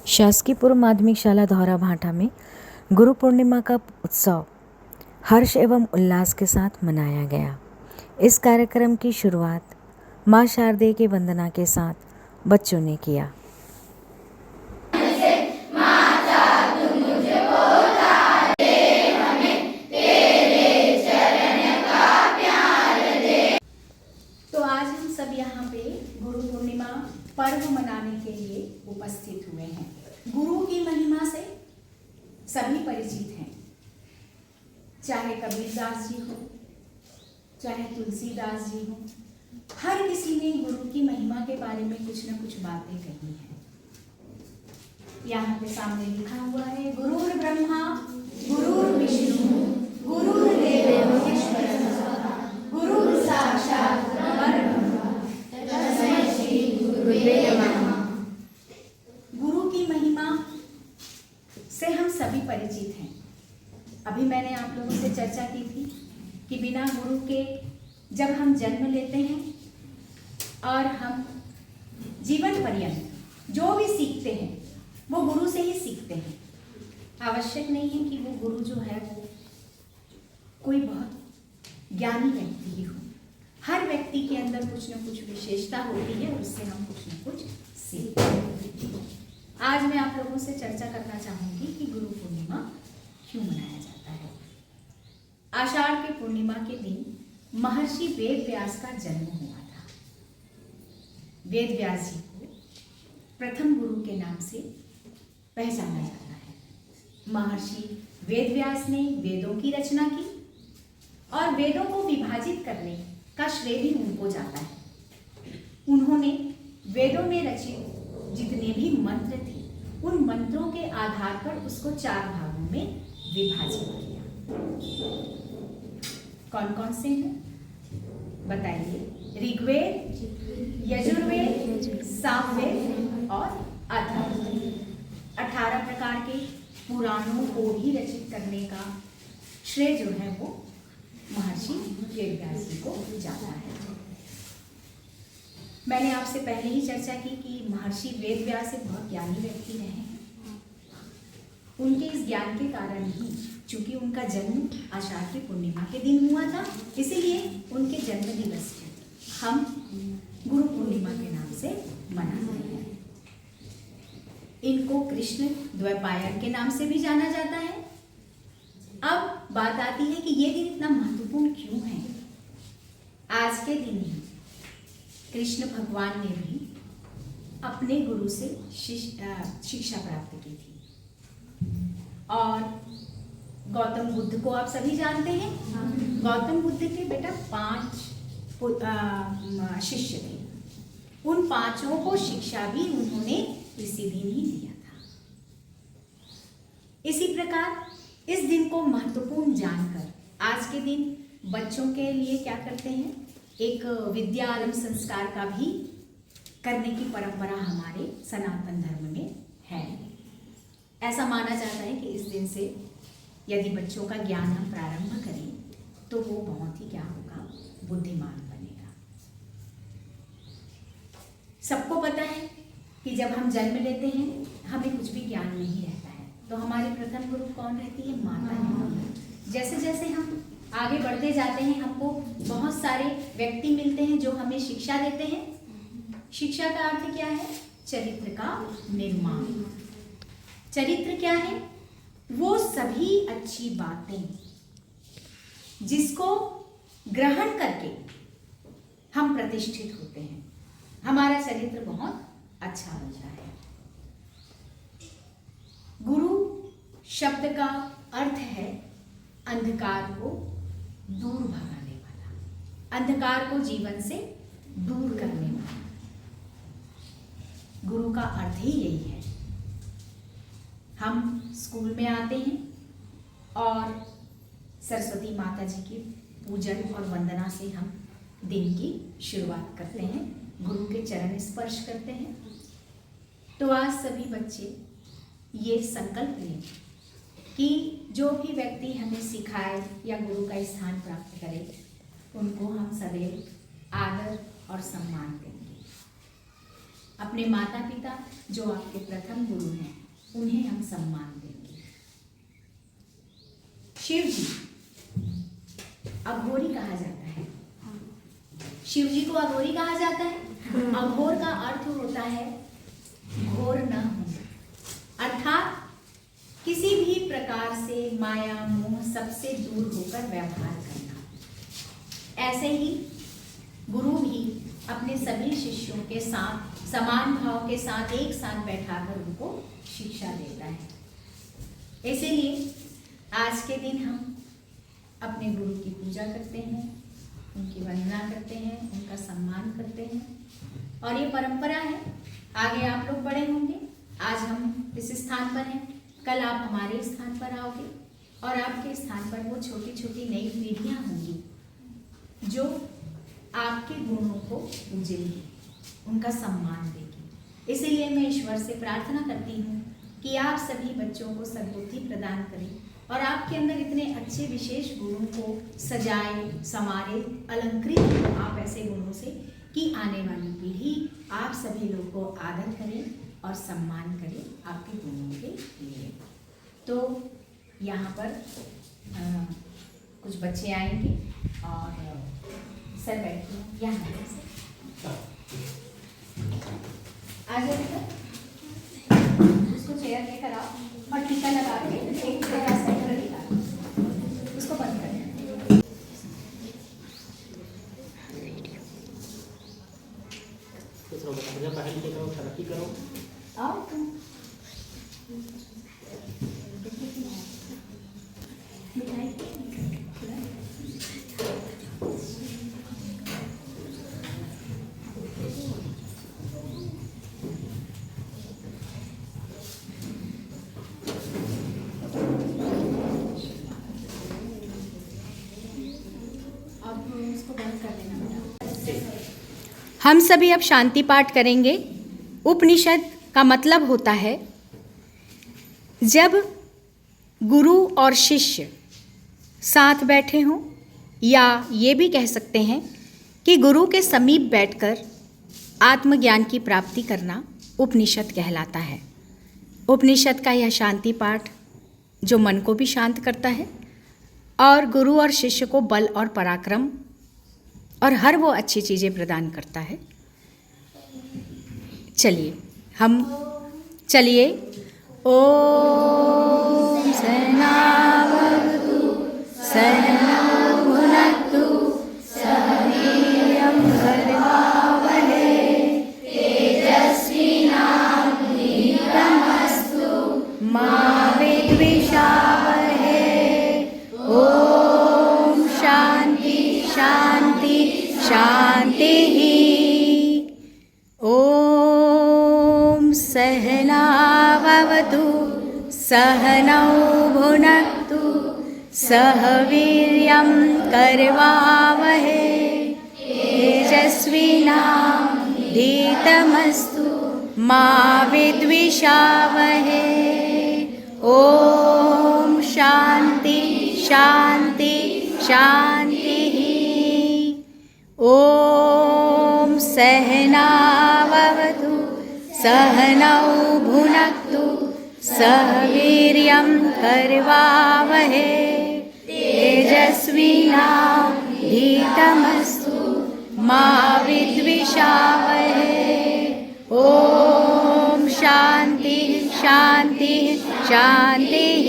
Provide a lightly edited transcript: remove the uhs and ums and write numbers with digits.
शासकीय पूर्व माध्यमिक शाला धौरा भाटा में गुरु पूर्णिमा का उत्सव हर्ष एवं उल्लास के साथ मनाया गया। इस कार्यक्रम की शुरुआत मां शारदे की वंदना के साथ बच्चों ने किया। तो आज हम सब यहाँ पे गुरु पूर्णिमा पर्व मनाने के लिए उपस्थित हुए हैं। गुरु की महिमा से सभी परिचित हैं, चाहे कबीरदास जी हो, चाहे तुलसीदास जी हो, हर किसी ने गुरु की महिमा के बारे में कुछ न कुछ बातें कही हैं। यहाँ पे सामने लिखा हुआ है, गुरुर् ब्रह्मा गुरुर् विष्णु गुरुर्देवो महेश्वरः गुरुः साक्षात् परब्रह्म तस्मै श्री गुरुवे नमः। गुरु की महिमा से हम सभी परिचित हैं। अभी मैंने आप लोगों से चर्चा की थी कि बिना गुरु के जब हम जन्म लेते हैं और हम जीवन पर्यंत जो भी सीखते हैं वो गुरु से ही सीखते हैं। आवश्यक नहीं है कि वो गुरु जो है वो कोई बहुत ज्ञानी व्यक्ति ही हो। हर व्यक्ति के अंदर कुछ न कुछ विशेषता होती है और उससे हम कुछ न कुछ सीखते हैं। आज मैं आप लोगों से चर्चा करना चाहूंगी कि गुरु पूर्णिमा क्यों मनाया जाता है। आषाढ़ के पूर्णिमा के दिन महर्षि वेद व्यास का जन्म हुआ था। वेद व्यास जी को प्रथम गुरु के नाम से पहचाना जाता है। महर्षि वेद व्यास ने वेदों की रचना की और वेदों को विभाजित करने का श्रेय भी उनको जाता है। उन्होंने वेदों में रचित जितने भी मंत्र थे उन मंत्रों के आधार पर उसको 4 भागों में विभाजित किया। कौन कौन से हैं बताइए? ऋग्वेद, यजुर्वेद, सामवेद और अथर्ववेद। 18 प्रकार के पुराणों को भी रचित करने का श्रेय जो है वो महर्षि वेद व्यास जी को जाता है। मैंने आपसे पहले ही चर्चा की कि महर्षि वेद व्यास एक बहुत ज्ञानी व्यक्ति रहे हैं। उनके इस ज्ञान के कारण ही, चूंकि उनका जन्म आषाढ़ की पूर्णिमा के दिन हुआ था, इसीलिए उनके जन्म दिवस को हम गुरु पूर्णिमा के नाम से मनाते हैं। इनको कृष्ण द्वैपायन के नाम से भी जाना जाता है। अब बात आती है कि ये दिन इतना महत्वपूर्ण क्यों है। आज के दिन ही कृष्ण भगवान ने भी अपने गुरु से शिक्षा प्राप्त की थी। और गौतम बुद्ध को आप सभी जानते हैं। गौतम बुद्ध के बेटा 5 शिष्य थे। उन 5 को शिक्षा भी उन्होंने इसी दिन ही दिया था। इसी प्रकार इस दिन को महत्वपूर्ण जानकर आज के दिन बच्चों के लिए क्या करते हैं, एक विद्या आरंभ संस्कार का भी करने की परंपरा हमारे सनातन धर्म में है। ऐसा माना जाता है कि इस दिन से यदि बच्चों का ज्ञान हम प्रारंभ करें तो वो बहुत ही क्या होगा, बुद्धिमान बनेगा। सबको पता है कि जब हम जन्म लेते हैं हमें कुछ भी ज्ञान नहीं रहता है, तो हमारी प्रथम गुरु कौन रहती है? माता है। जैसे जैसे हम आगे बढ़ते जाते हैं हमको बहुत सारे व्यक्ति मिलते हैं जो हमें शिक्षा देते हैं। शिक्षा का अर्थ क्या है? चरित्र का निर्माण। चरित्र क्या है? वो सभी अच्छी बातें जिसको ग्रहण करके हम प्रतिष्ठित होते हैं। हमारा चरित्र बहुत अच्छा बनता है। गुरु शब्द का अर्थ है अंधकार को दूर भगाने वाला, अंधकार को जीवन से दूर करने वाला। गुरु का अर्थ ही यही है। हम स्कूल में आते हैं और सरस्वती माता जी की पूजन और वंदना से हम दिन की शुरुआत करते हैं, गुरु के चरण स्पर्श करते हैं। तो आज सभी बच्चे ये संकल्प लें कि जो भी व्यक्ति हमें सिखाए या गुरु का स्थान प्राप्त करे उनको हम सदैव आदर और सम्मान देंगे। अपने माता पिता जो आपके प्रथम गुरु हैं उन्हें हम सम्मान देंगे। शिव जी अघोरी कहा जाता है। शिव जी को अघोरी कहा जाता है। अघोर का अर्थ होता है घोर न होना, अर्थात किसी भी प्रकार से माया मोह सबसे दूर होकर व्यवहार करना। ऐसे ही गुरु भी अपने सभी शिष्यों के साथ समान भाव के साथ एक साथ बैठाकर उनको शिक्षा देता है। इसीलिए आज के दिन हम अपने गुरु की पूजा करते हैं, उनकी वंदना करते हैं, उनका सम्मान करते हैं और ये परंपरा है। आगे आप लोग बड़े होंगे, आज हम इस स्थान पर हैं, कल आप हमारे स्थान पर आओगे और आपके स्थान पर वो छोटी छोटी नई पीढ़ियां होंगी जो आपके गुणों को पूजेंगी, उनका सम्मान देगी। इसीलिए मैं ईश्वर से प्रार्थना करती हूँ कि आप सभी बच्चों को सद्बुद्धि प्रदान करें और आपके अंदर इतने अच्छे विशेष गुणों को सजाए, संवारे, अलंकृत हो आप ऐसे गुणों से कि आने वाली पीढ़ी आप सभी लोगों को आदर करे और सम्मान करे आपके गुणों के लिए। तो यहाँ पर कुछ बच्चे आएंगे और सर बैठिए यहाँ से आ जाइएगा, उसको चेयर लेकर आओ और टीका लगा के एक छोटा सा निकालो, उसको बंद कर देना। तरक्की करो। आओ तुम मिठाई हम सभी अब शांति पाठ करेंगे। उपनिषद का मतलब होता है जब गुरु और शिष्य साथ बैठे हों, या ये भी कह सकते हैं कि गुरु के समीप बैठकर आत्मज्ञान की प्राप्ति करना उपनिषद कहलाता है। उपनिषद का यह शांति पाठ जो मन को भी शांत करता है और गुरु और शिष्य को बल और पराक्रम और हर वो अच्छी चीज़ें प्रदान करता है। चलिए ओम सहनावतु सहनौ भुनक्तु सह वीर्यं करवावहै तेजस्विनावधीतमस्तु मा विद्विषावहै। ओम शांति शांति शांतिः। ओम सहनावतु सहनौ भुनक्तु सह वीर्यं करवावहै तेजस्विनावधीतमस्तु मा विद्विषावहै। ओम शांति शांति शांतिः। ओम सहनावतु सहनौ भुनक्तु सह वीर्यं करवावहै तेजस्विनावधीतमस्तु मा विद्विषावहै। ओम शांति शांति शांतिः।